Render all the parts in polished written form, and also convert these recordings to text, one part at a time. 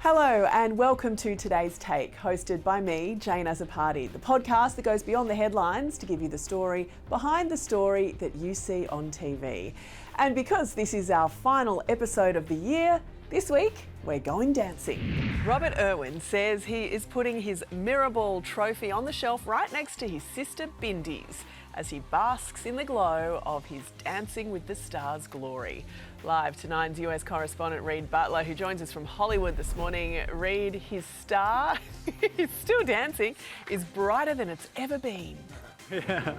Hello and welcome to Today's Take, hosted by me, Jane Azzopardi, the podcast that goes beyond the headlines to give you the story behind the story that you see on TV. And because this is our final episode of the year, this week we're going dancing. Robert Irwin says he is putting his Mirrorball trophy on the shelf right next to his sister Bindi's as he basks in the glow of his Dancing with the Stars glory. Live to Nine's US correspondent Reid Butler, who joins us from Hollywood this morning. Reid, his star, he's still dancing, is brighter than it's ever been. Yeah.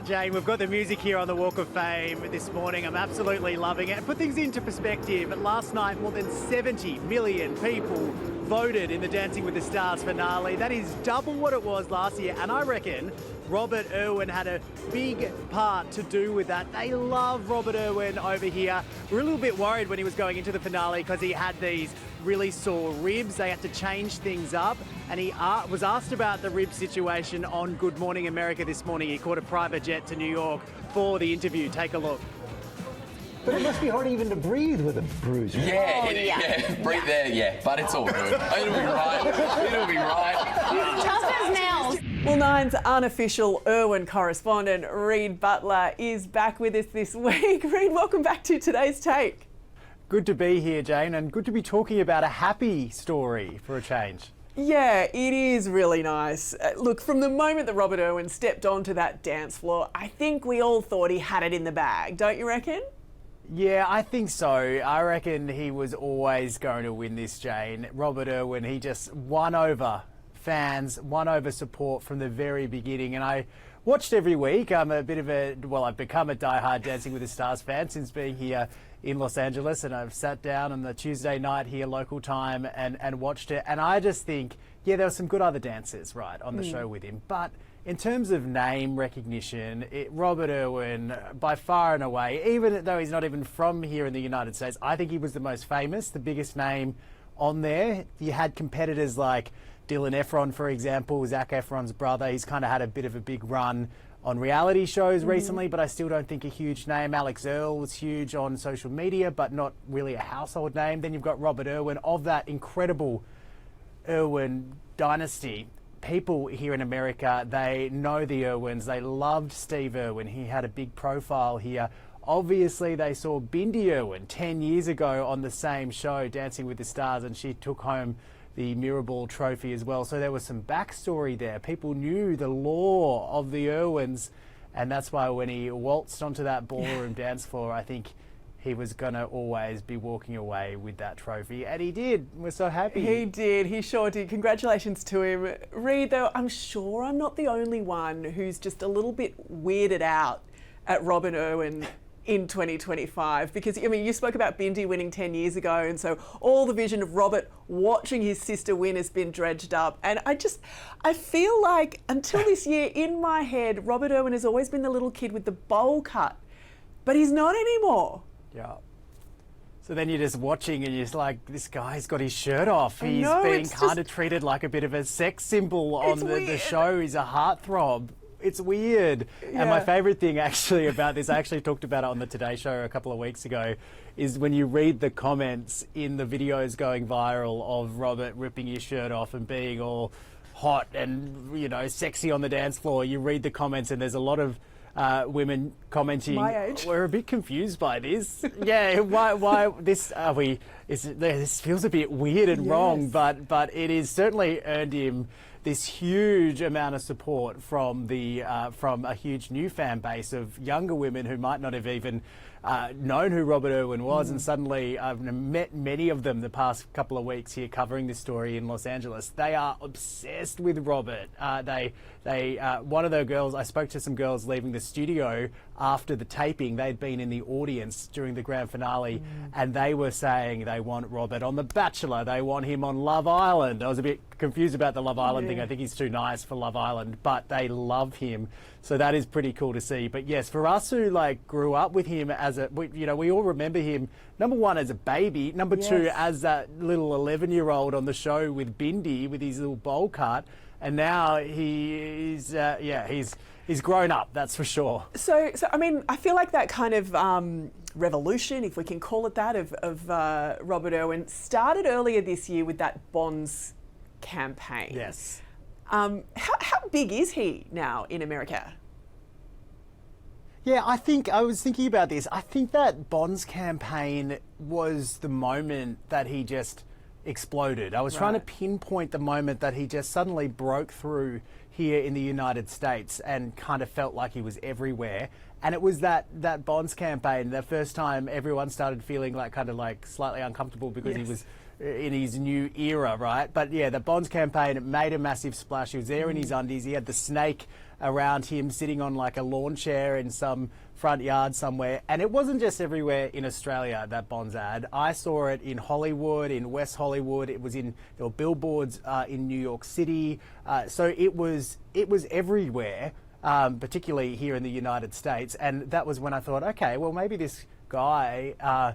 Jane, we've got the music here on the Walk of Fame this morning. I'm absolutely loving it. And put things into perspective, last night more than 70 million people voted in the Dancing with the Stars finale. That is double what it was last year, and I reckon Robert Irwin had a big part to do with that. They love Robert Irwin over here. We're a little bit worried when he was going into the finale because he had these really sore ribs. They had to change things up, and he was asked about the rib situation on Good Morning America this morning. He caught a private jet to New York for the interview. Take a look. But it must be hard even to breathe with a bruise. Right? Yeah, breathe there, yeah. But it's all good. It'll be right. It'll be right. Tough as nails. Well, Nine's unofficial Irwin correspondent, Reid Butler, is back with us this week. Reid, welcome back to Today's Take. Good to be here, Jane, and good to be talking about a happy story for a change. Yeah, it is really nice. Look, from the moment that Robert Irwin stepped onto that dance floor, I think we all thought he had it in the bag, don't you reckon? Yeah, I think so. I reckon he was always going to win this, Jane. Robert Irwin, he just won over fans, won over support from the very beginning. And I watched every week. I've become a diehard Dancing with the Stars fan since being here in Los Angeles. And I've sat down on the Tuesday night here, local time, and watched it. And I just think, yeah, there were some good other dancers, right, on the show with him. But in terms of name recognition, Robert Irwin, by far and away, even though he's not even from here in the United States, I think he was the most famous, the biggest name on there. You had competitors like Dylan Efron, for example, Zac Efron's brother. He's kind of had a bit of a big run on reality shows recently, but I still don't think a huge name. Alex Earl was huge on social media, but not really a household name. Then you've got Robert Irwin of that incredible Irwin dynasty. People here in America, they know the Irwins. They loved Steve Irwin. He had a big profile here. Obviously, they saw Bindi Irwin 10 years ago on the same show, Dancing with the Stars, and she took home the Mirrorball trophy as well. So there was some backstory there. People knew the lore of the Irwins, and that's why when he waltzed onto that ballroom dance floor, I think he was going to always be walking away with that trophy. And he did. We're so happy. He did. He sure did. Congratulations to him. Reid, though, I'm sure I'm not the only one who's just a little bit weirded out at Robert Irwin in 2025. Because, I mean, you spoke about Bindi winning 10 years ago, and so all the vision of Robert watching his sister win has been dredged up. And I feel like until this year, in my head, Robert Irwin has always been the little kid with the bowl cut. But he's not anymore. Yeah. So then you're just watching and you're just like, this guy's got his shirt off. He's being kind of treated like a bit of a sex symbol on the show. He's a heartthrob. It's weird. Yeah. And my favourite thing actually about this, I actually talked about it on the Today Show a couple of weeks ago, is when you read the comments in the videos going viral of Robert ripping his shirt off and being all hot and, you know, sexy on the dance floor. You read the comments and there's a lot of women commenting, my age. We're a bit confused by this. Yeah, why this are we? This feels a bit weird and wrong, but it has certainly earned him this huge amount of support from a huge new fan base of younger women who might not have even known who Robert Irwin was, and suddenly I've met many of them the past couple of weeks here covering this story in Los Angeles. They are obsessed with Robert. One of the girls, I spoke to some girls leaving the studio after the taping. They'd been in the audience during the grand finale, and they were saying they want Robert on The Bachelor. They want him on Love Island. I was a bit confused about the Love Island thing. I think he's too nice for Love Island, but they love him. So that is pretty cool to see. But yes, for us who grew up with him we all remember him, number one, as a baby, number two, as that little 11-year-old on the show with Bindi with his little bowl cut. and now he's grown up. That's for sure. So I mean, I feel like that kind of revolution, if we can call it that, of Robert Irwin started earlier this year with that Bonds campaign. Yes. How big is he now in America? Yeah, I was thinking about this. I think that Bonds campaign was the moment that he just exploded. I was trying to pinpoint the moment that he just suddenly broke through here in the United States and kind of felt like he was everywhere. And it was that Bonds campaign, the first time everyone started feeling like kind of like slightly uncomfortable because he was in his new era, right? But yeah, the Bonds campaign, it made a massive splash. He was there in his undies. He had the snake around him sitting on like a lawn chair in some front yard somewhere. And it wasn't just everywhere in Australia, that Bonds ad. I saw it in Hollywood, in West Hollywood. There were billboards in New York City. So it was everywhere, particularly here in the United States. And that was when I thought, okay, well, maybe this guy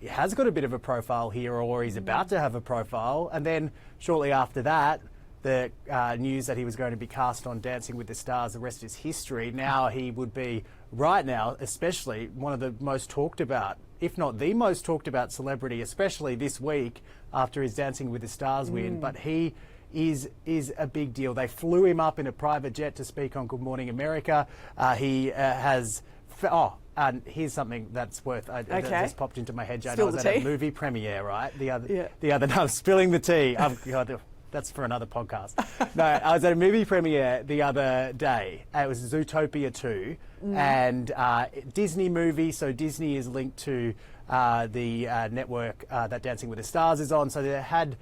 has got a bit of a profile here, or he's about to have a profile. And then shortly after that, the news that he was going to be cast on Dancing with the Stars, the rest is history. Now he would be, right now, especially one of the most talked about, if not the most talked about celebrity, especially this week after his Dancing with the Stars win. But he is a big deal. They flew him up in a private jet to speak on Good Morning America. He has... and here's something that's worth. That just popped into my head, Jane. I was at a movie premiere, right? The other night, spilling the tea. That's for another podcast. No, I was at a movie premiere the other day. It was Zootopia 2, and Disney movie. So Disney is linked to the network that Dancing with the Stars is on. So they had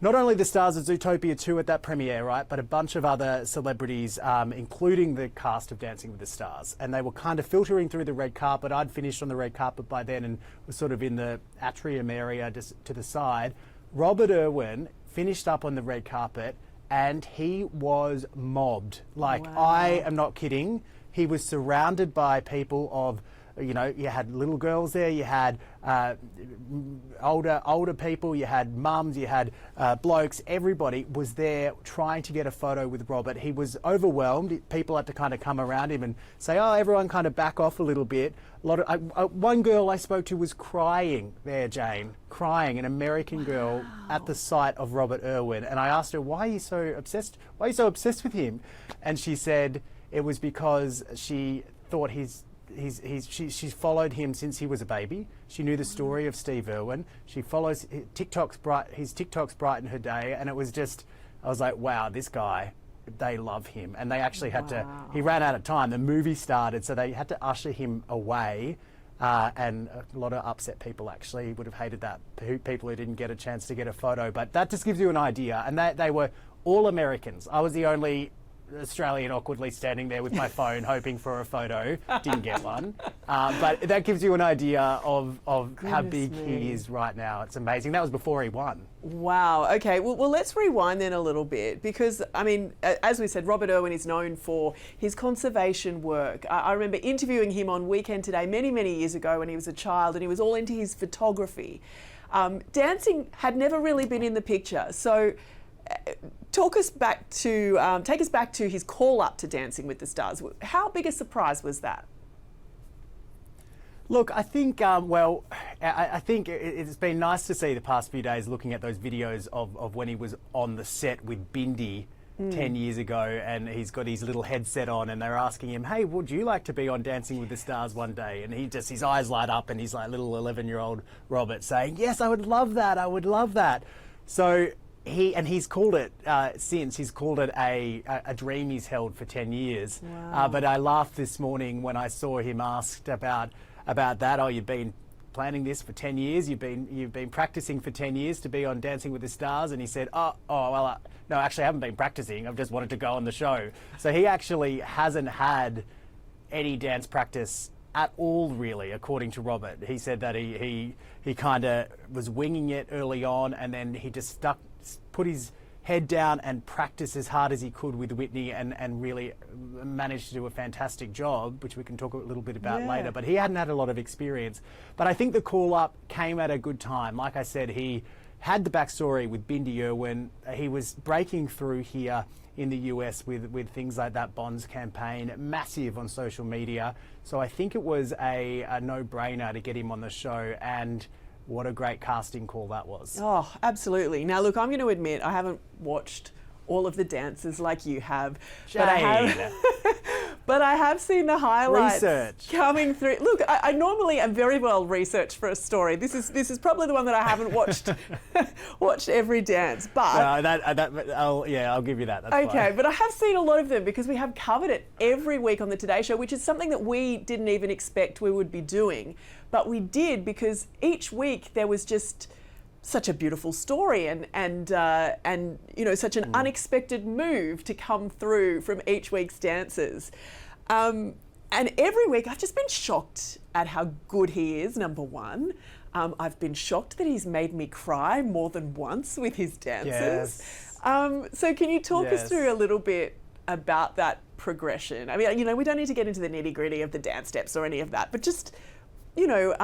not only the stars of Zootopia 2 at that premiere, right, but a bunch of other celebrities, including the cast of Dancing with the Stars. And they were kind of filtering through the red carpet. I'd finished on the red carpet by then and was sort of in the atrium area just to the side. Robert Irwin finished up on the red carpet and he was mobbed. Like, wow. I am not kidding. He was surrounded by people of, you had little girls there, you had older people, you had mums, you had blokes. Everybody was there trying to get a photo with Robert. He was overwhelmed. People had to kind of come around him and say, oh, everyone kind of back off a little bit. One girl I spoke to was crying there, Jane, crying, an American girl at the sight of Robert Irwin. And I asked her, why are you so obsessed with him? And she said it was because she thought she's followed him since he was a baby. She knew the story of Steve Irwin. She follows his TikToks brighten her day, and it was just, I was like, wow, this guy, they love him. And they actually had to, he ran out of time. The movie started, so they had to usher him away. And a lot of upset people actually would have hated that, people who didn't get a chance to get a photo. But that just gives you an idea. And they were all Americans. I was the only Australian awkwardly standing there with my phone hoping for a photo. Didn't get one. But that gives you an idea of how big he is right now. It's amazing. That was before he won. Wow. Okay. Well, let's rewind then a little bit because, I mean, as we said, Robert Irwin is known for his conservation work. I remember interviewing him on Weekend Today many, many years ago when he was a child and he was all into his photography. Dancing had never really been in the picture. So take us back to his call up to Dancing with the Stars. How big a surprise was that? Look, I think, I think it's been nice to see the past few days looking at those videos of when he was on the set with Bindi 10 years ago, and he's got his little headset on and they're asking him, hey, would you like to be on Dancing with the Stars one day? And his eyes light up and he's like little 11-year-old Robert saying, yes, I would love that, I would love that. So he's called it since. He's called it a dream he's held for 10 years. Wow. But I laughed this morning when I saw him asked about that. Oh, you've been planning this for 10 years. You've been practicing for 10 years to be on Dancing with the Stars. And he said, no, actually I haven't been practicing. I've just wanted to go on the show. So he actually hasn't had any dance practice at all, really, according to Robert. He said that he kind of was winging it early on, and then he just put his head down and practiced as hard as he could with Whitney and really managed to do a fantastic job, which we can talk a little bit about later. But he hadn't had a lot of experience. But I think the call up came at a good time. Like I said, he had the backstory with Bindi Irwin. He was breaking through here in the US with things like that Bonds campaign, massive on social media. So I think it was a no-brainer to get him on the show, and what a great casting call that was. Oh, absolutely. Now, look, I'm going to admit I haven't watched all of the dances like you have, but I have seen the highlights coming through. Look, I normally am very well researched for a story. This is probably the one that I haven't watched every dance, but I'll give you that. That's okay, fine. but I have seen a lot of them because we have covered it every week on the Today Show, which is something that we didn't even expect we would be doing, but we did because each week there was just such a beautiful story and you know, such an unexpected move to come through from each week's dancers. And every week I've just been shocked at how good he is, number one. I've been shocked that he's made me cry more than once with his dances. Yes. So can you talk us through a little bit about that progression? I mean, you know, we don't need to get into the nitty-gritty of the dance steps or any of that, but just, you know,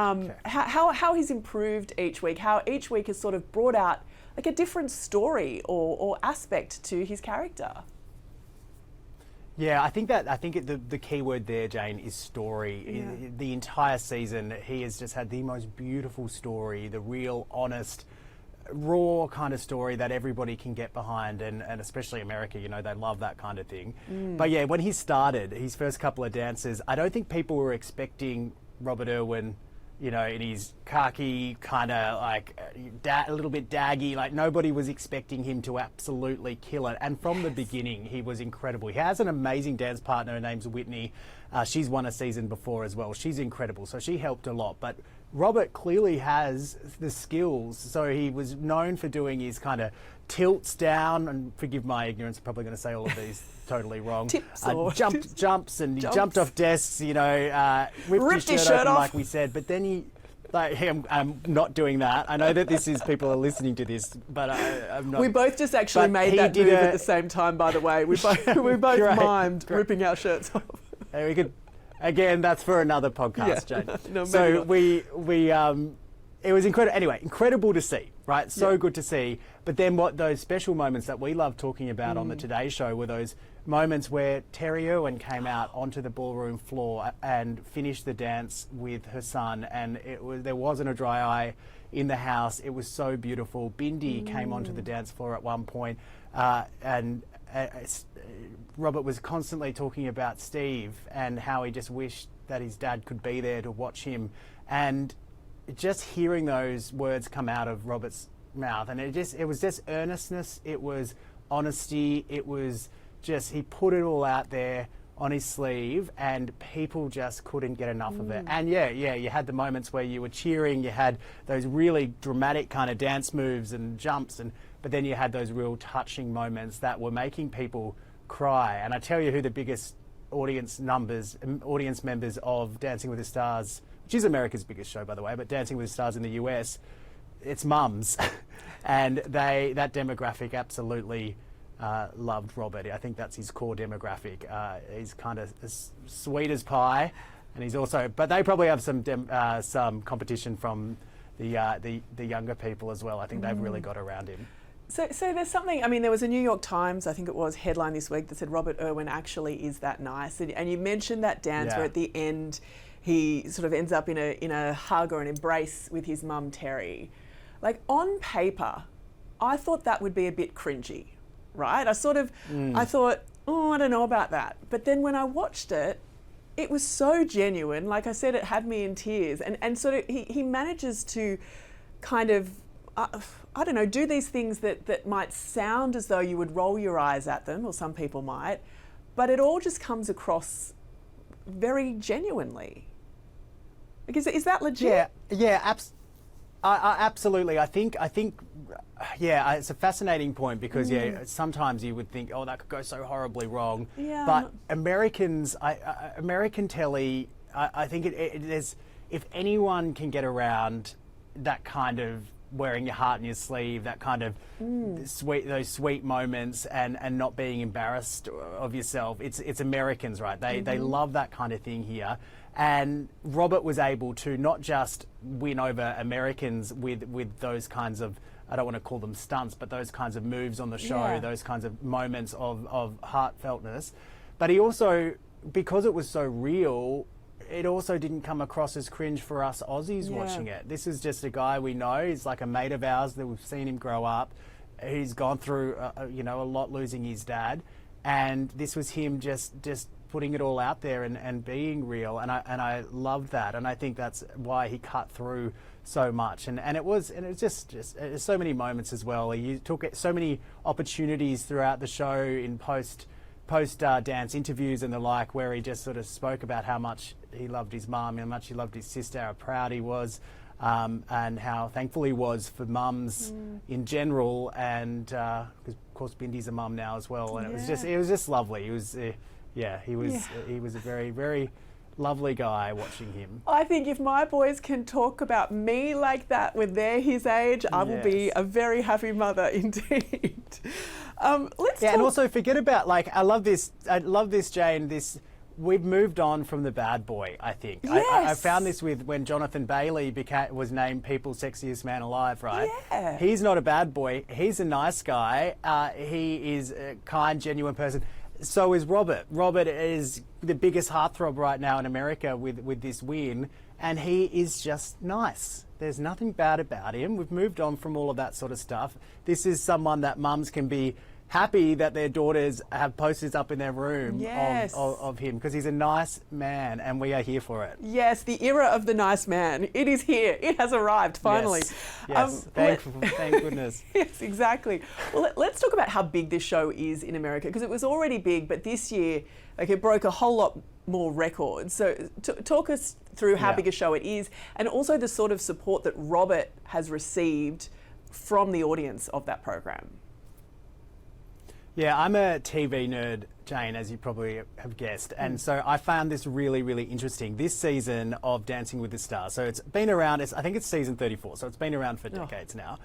how he's improved each week, how each week has sort of brought out like a different story or aspect to his character. Yeah, I think the key word there, Jane, is story. Yeah. The entire season, he has just had the most beautiful story, the real, honest, raw kind of story that everybody can get behind, and especially America, you know, they love that kind of thing. But yeah, when he started his first couple of dances, I don't think people were expecting Robert Irwin, you know, in his khaki kind of like a little bit daggy, like nobody was expecting him to absolutely kill it. And from the beginning, he was incredible. He has an amazing dance partner. Her name's Whitney. She's won a season before as well. She's incredible. So she helped a lot. But Robert clearly has the skills. So he was known for doing his kind of tilts down, and forgive my ignorance, I'm probably going to say all of these totally wrong. Tips or jumps, and he jumped off desks, you know, ripped his shirt off, like we said. But then he, like, I'm not doing that. I know that this is, people are listening to this, but I'm not. We both just actually made that move at the same time, by the way. We both mimed ripping our shirts off. And we could, again, that's for another podcast, Jane. No, so it was incredible. Anyway, incredible to see, right? So good to see. But then what those special moments that we love talking about on the Today Show were those moments where Terry Irwin came out onto the ballroom floor and finished the dance with her son, and there wasn't a dry eye in the house. It was so beautiful. Bindi came onto the dance floor at one point, and Robert was constantly talking about Steve and how he just wished that his dad could be there to watch him. And just hearing those words come out of Robert's mouth, and it was just earnestness, it was honesty, it was just, he put it all out there on his sleeve, and people just couldn't get enough of it. And yeah, you had the moments where you were cheering, you had those really dramatic kind of dance moves and jumps, but then you had those real touching moments that were making people cry. And I tell you who the biggest audience members of Dancing with the Stars, which is America's biggest show, by the way, but Dancing with the Stars in the US, it's mums. And that demographic absolutely loved Robert. I think that's his core demographic. He's kind of as sweet as pie, and he's also, but they probably have some competition from the younger people as well. I think they've really got around him. So there's something, I mean, there was a New York Times, I think it was, headline this week that said Robert Irwin actually is that nice. And you mentioned that dance where at the end he sort of ends up in a hug or an embrace with his mum, Terry. Like, on paper, I thought that would be a bit cringy, right? I thought, oh, I don't know about that. But then when I watched it, it was so genuine. Like I said, it had me in tears. And sort of he manages to kind of, I don't know, do these things that might sound as though you would roll your eyes at them, or some people might, but it all just comes across very genuinely. Like, is that legit? Yeah, absolutely. I think, it's a fascinating point because sometimes you would think, oh, that could go so horribly wrong. Yeah. But American telly, I think there's, if anyone can get around that kind of wearing your heart in your sleeve, that kind of those sweet moments, and not being embarrassed of yourself. It's Americans, right? They love that kind of thing here. And Robert was able to not just win over Americans with those kinds of I don't want to call them stunts, but those kinds of moves on the show, Yeah. those kinds of moments of heartfeltness. But he also, because it was so real, it also didn't come across as cringe for us Aussies watching it. This is just a guy we know. He's like a mate of ours that we've seen him grow up. He's gone through, a lot losing his dad. And this was him just putting it all out there and being real. And I loved that. And I think that's why he cut through so much. And it was just so many moments as well. He took so many opportunities throughout the show in post dance interviews and the like, where he just sort of spoke about how much he loved his mum, how much he loved his sister, how proud he was, and how thankful he was for mums in general. And because of course Bindi's a mum now as well. And it was just lovely. He was he was a very, very lovely guy watching him. I think if my boys can talk about me like that when they're his age, I will be a very happy mother indeed. Let's talk. And also forget about, like, I love this, Jane, we've moved on from the bad boy, I think. Yes. I found this with when Jonathan Bailey was named People's Sexiest Man Alive, right? Yeah. He's not a bad boy. He's a nice guy. He is a kind, genuine person. So is Robert. Robert is the biggest heartthrob right now in America with this win, and he is just nice. There's nothing bad about him. We've moved on from all of that sort of stuff. This is someone that mums can be happy that their daughters have posters up in their room of him, because he's a nice man, and we are here for it. Yes, the era of the nice man. It is here. It has arrived, finally. Yes. Thank goodness. Yes, exactly. Well, let's talk about how big this show is in America, because it was already big, but this year, it broke a whole lot more records. So talk us through how big a show it is, and also the sort of support that Robert has received from the audience of that program. Yeah, I'm a TV nerd, Jane, as you probably have guessed. And so I found this really, really interesting. This season of Dancing with the Stars, so it's been around, I think it's season 34, so it's been around for decades now.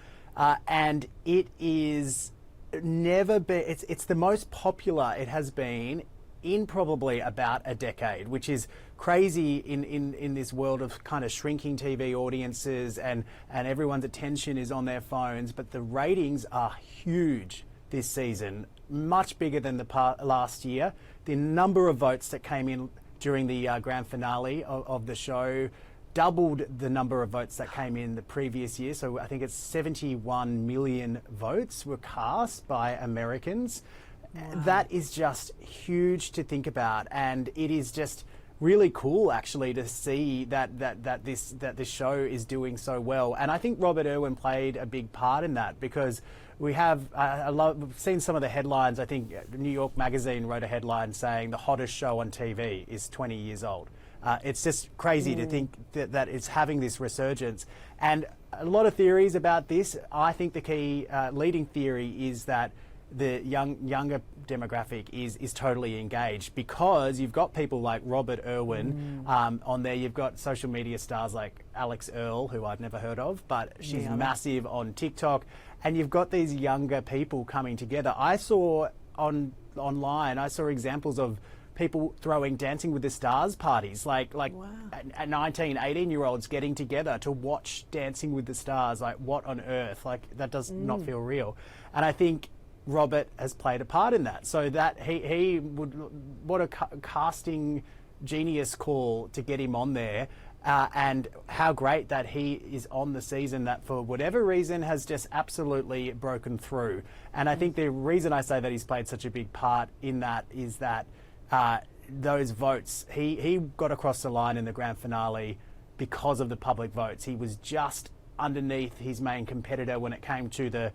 And it is it's the most popular it has been in probably about a decade, which is crazy in this world of kind of shrinking TV audiences, and everyone's attention is on their phones. But the ratings are huge this season, much bigger than the last year. The number of votes that came in during the grand finale of the show doubled the number of votes that came in the previous year. So I think it's 71 million votes were cast by Americans. Wow. That is just huge to think about, and it is just really cool actually to see that this show is doing so well. And I think Robert Irwin played a big part in that, because we have we've seen some of the headlines. I think New York Magazine wrote a headline saying the hottest show on TV is 20 years old. It's just crazy to think that it's having this resurgence. And a lot of theories about this. I think the key leading theory is that the younger demographic is totally engaged, because you've got people like Robert Irwin on there. You've got social media stars like Alex Earle, who I've never heard of, but she's massive on TikTok. And you've got these younger people coming together. I saw online, I saw examples of people throwing Dancing with the Stars parties, like wow. 19, 18-year-olds getting together to watch Dancing with the Stars. Like, what on earth? Like, that does not feel real. And I think Robert has played a part in that. So that he would, what a casting genius call to get him on there. And how great that he is on the season that, for whatever reason, has just absolutely broken through. And I think the reason I say that he's played such a big part in that is that those votes, he got across the line in the grand finale because of the public votes. He was just underneath his main competitor when it came to the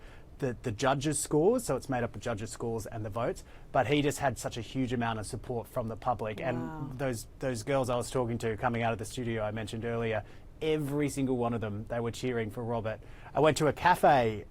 judges' scores, so it's made up of judges' scores and the votes, but he just had such a huge amount of support from the public. Wow. And those girls I was talking to coming out of the studio I mentioned earlier, every single one of them, they were cheering for Robert. I went to a cafe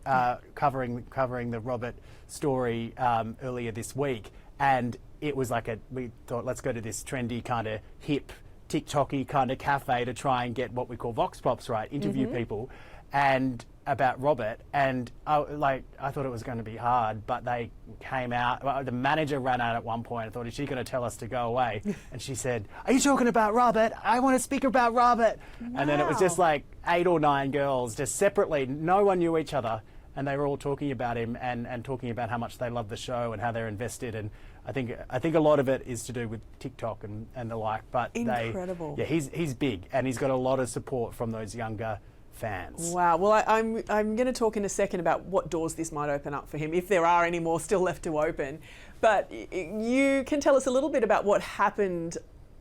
covering the Robert story earlier this week, and it was like we thought, let's go to this trendy kind of hip, TikTok-y kind of cafe to try and get what we call vox pops, right? Interview people and about Robert, and I thought it was going to be hard, but they came out. Well, the manager ran out at one point. I thought, is she going to tell us to go away? And she said, "Are you talking about Robert? I want to speak about Robert." Wow. And then it was just like 8 or 9 girls, just separately. No one knew each other. and they were all talking about him and talking about how much they love the show and how they're invested. And I think a lot of it is to do with TikTok and the like. But incredible. He's big, and he's got a lot of support from those younger fans. Wow. Well, I'm going to talk in a second about what doors this might open up for him, if there are any more still left to open. But you can tell us a little bit about what happened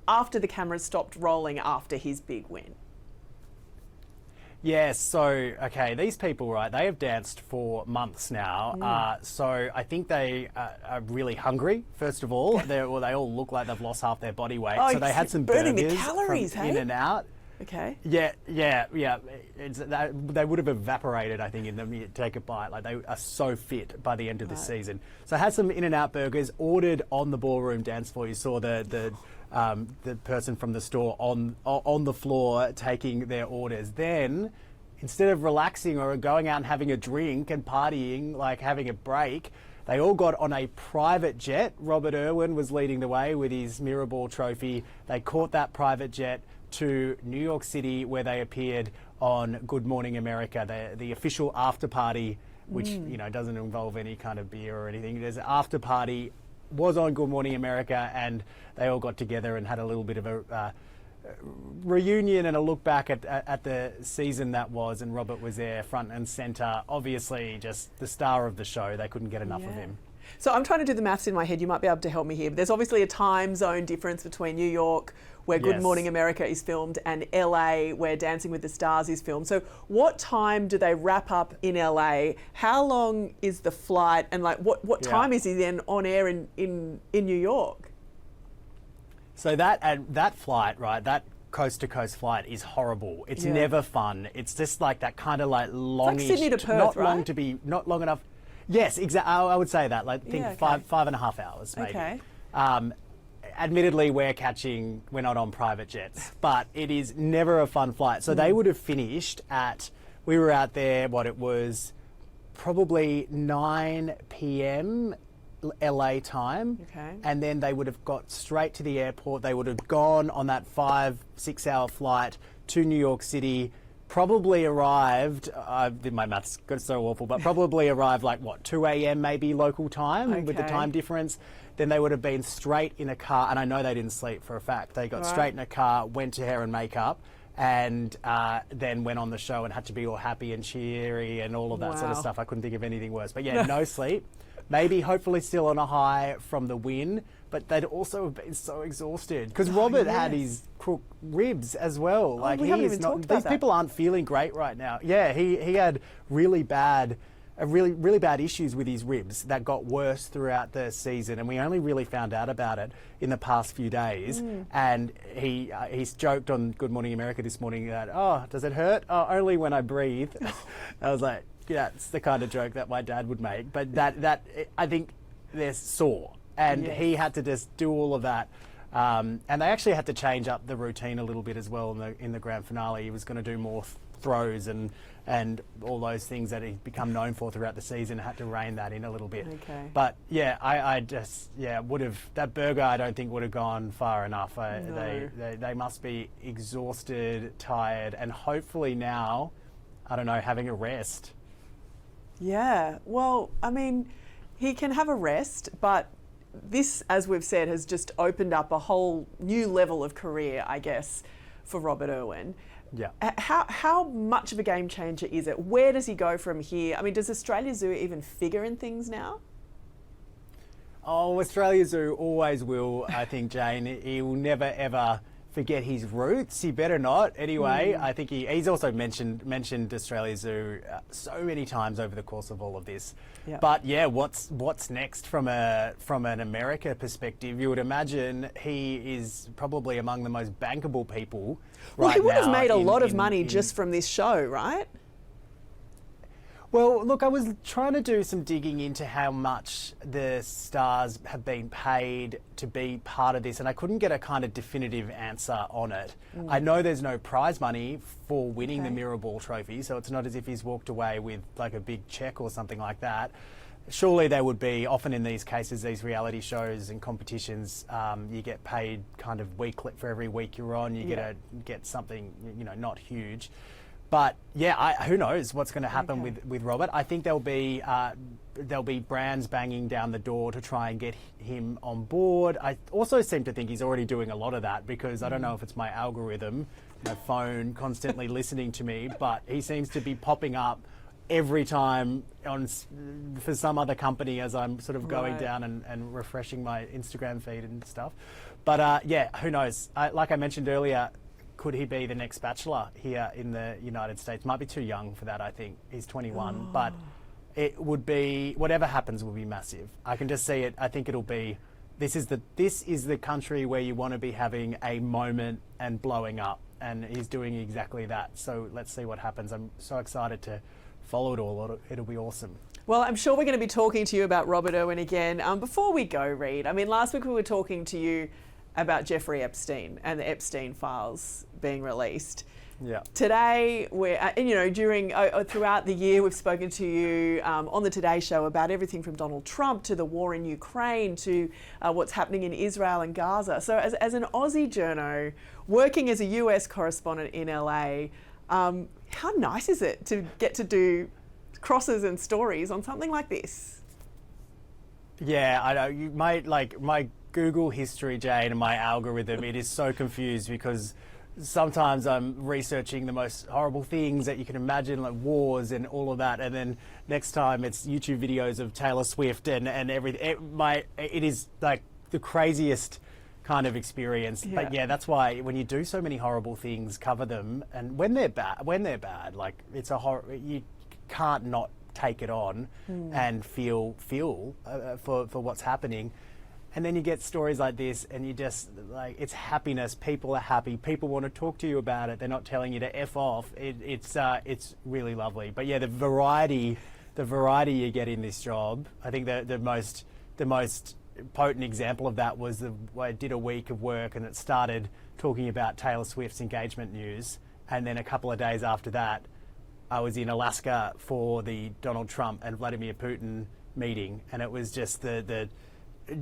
after the cameras stopped rolling after his big win. Yes, so, okay, these people, right, they have danced for months now. So I think they are really hungry, first of all. They all look like they've lost half their body weight. Oh, so they had some burning burgers the calories, from hey? In and out. Okay. Yeah. They would have evaporated, I think, in them. You take a bite. Like, they are so fit by the end of the season. So I had some In-N-Out burgers ordered on the ballroom dance floor. You saw the person from the store on the floor taking their orders. Then, instead of relaxing or going out and having a drink and partying, like having a break, they all got on a private jet. Robert Irwin was leading the way with his Mirrorball trophy. They caught that private jet to New York City, where they appeared on Good Morning America, the official after party, which doesn't involve any kind of beer or anything. There's an after party, was on Good Morning America, and they all got together and had a little bit of a reunion and a look back at the season that was, and Robert was there front and centre. Obviously, just the star of the show. They couldn't get enough of him. So I'm trying to do the maths in my head. You might be able to help me here. But there's obviously a time zone difference between New York, where Good Morning America is filmed, and LA, where Dancing with the Stars is filmed. So what time do they wrap up in LA? How long is the flight? And like what time is he then on air in New York? So that flight, right, that coast-to-coast flight is horrible. It's never fun. It's just like that kind of like longish, like Sydney to Perth, not long enough. Yes, exactly. I would say that. Like, think 5.5 hours, maybe. Okay. Admittedly, we're not on private jets, but it is never a fun flight. So they would have finished we were out there, it was probably 9 p.m. LA time. Okay. And then they would have got straight to the airport. They would have gone on that 5-6 hour flight to New York City. Probably arrived, my maths got so awful, but probably arrived 2 a.m. maybe local time with the time difference. Then they would have been straight in a car, and I know they didn't sleep for a fact. They got straight in a car, went to hair and makeup, and then went on the show and had to be all happy and cheery and all of that sort of stuff. I couldn't think of anything worse. But yeah, no sleep. Maybe hopefully still on a high from the win, but they'd also have been so exhausted because Robert had his crook ribs as well. We haven't even talked about these people aren't feeling great right now. Yeah, he had really bad issues with his ribs that got worse throughout the season, and we only really found out about it in the past few days. And he's joked on Good Morning America this morning that, does it hurt? Oh, only when I breathe. I was like, that's the kind of joke that my dad would make. But that I think they're sore, and he had to just do all of that. And they actually had to change up the routine a little bit as well in the grand finale. He was going to do more throws and all those things that he'd become known for throughout the season. Had to rein that in a little bit. Okay. But yeah, I just would have, that burger I don't think would have gone far enough. No. They must be exhausted, tired, and hopefully now, I don't know, having a rest. Yeah, well, I mean, he can have a rest, but this, as we've said, has just opened up a whole new level of career, I guess, for Robert Irwin. Yeah. How much of a game changer is it? Where does he go from here? I mean, does Australia Zoo even figure in things now? Oh, Australia Zoo always will, I think, Jane. He will never, ever forget his roots. He better not. Anyway, I think he's also mentioned Australia Zoo so many times over the course of all of this. Yep. But yeah, what's next from an America perspective? You would imagine he is probably among the most bankable people right now. Well, he would have made a lot of money just from this show, right? Well, look, I was trying to do some digging into how much the stars have been paid to be part of this, and I couldn't get a kind of definitive answer on it. I know there's no prize money for winning the Mirrorball trophy, so it's not as if he's walked away with like a big check or something like that. Surely there would be, often in these cases, these reality shows and competitions, you get paid kind of weekly for every week you're on. You get something, not huge. But yeah, who knows what's going to happen with Robert? I think there'll be brands banging down the door to try and get him on board. I also seem to think he's already doing a lot of that because I don't know if it's my algorithm, my phone constantly listening to me, but he seems to be popping up every time for some other company as I'm sort of going down and refreshing my Instagram feed and stuff. But yeah, who knows? Like I mentioned earlier, could he be the next Bachelor here in the United States? Might be too young for that, I think. He's 21, but it would be, whatever happens will be massive. I can just see it. I think it'll be, this is the country where you want to be having a moment and blowing up, and he's doing exactly that. So let's see what happens. I'm so excited to follow it all. It'll be awesome. Well, I'm sure we're going to be talking to you about Robert Irwin again. Before we go, Reed, I mean, last week we were talking to you about Jeffrey Epstein and the Epstein files being released. Yeah. Today, we're, throughout the year, we've spoken to you on the Today Show about everything from Donald Trump to the war in Ukraine to what's happening in Israel and Gaza. So as an Aussie journo, working as a US correspondent in LA, how nice is it to get to do crosses and stories on something like this? Yeah, I know. My Google history, Jane, and my algorithm, it is so confused because sometimes I'm researching the most horrible things that you can imagine, like wars and all of that, and then next time it's YouTube videos of Taylor Swift and everything. It is like the craziest kind of experience. Yeah. But yeah, that's why when you do so many horrible things, cover them, and when they're bad, like it's a horror. You can't not take it on and feel for what's happening. And then you get stories like this and you just, like, it's happiness. People are happy. People want to talk to you about it. They're not telling you to F off. It's really lovely. But yeah, the variety you get in this job, I think the most potent example of that was I did a week of work and it started talking about Taylor Swift's engagement news. And then a couple of days after that, I was in Alaska for the Donald Trump and Vladimir Putin meeting. And it was just the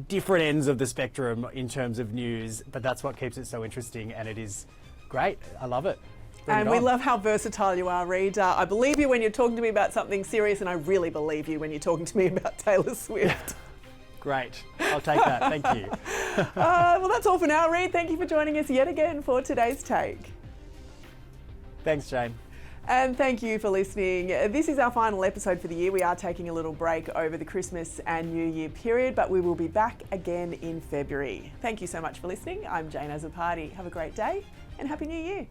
different ends of the spectrum in terms of news, but that's what keeps it so interesting, and it is great. I love it. And we love how versatile you are, Reed. I believe you when you're talking to me about something serious, and I really believe you when you're talking to me about Taylor Swift. Great. I'll take that. Thank you. Well, that's all for now, Reed. Thank you for joining us yet again for today's Take. Thanks, Jane. And thank you for listening. This is our final episode for the year. We are taking a little break over the Christmas and New Year period, but we will be back again in February. Thank you so much for listening. I'm Jane Azzopardi. Have a great day and Happy New Year.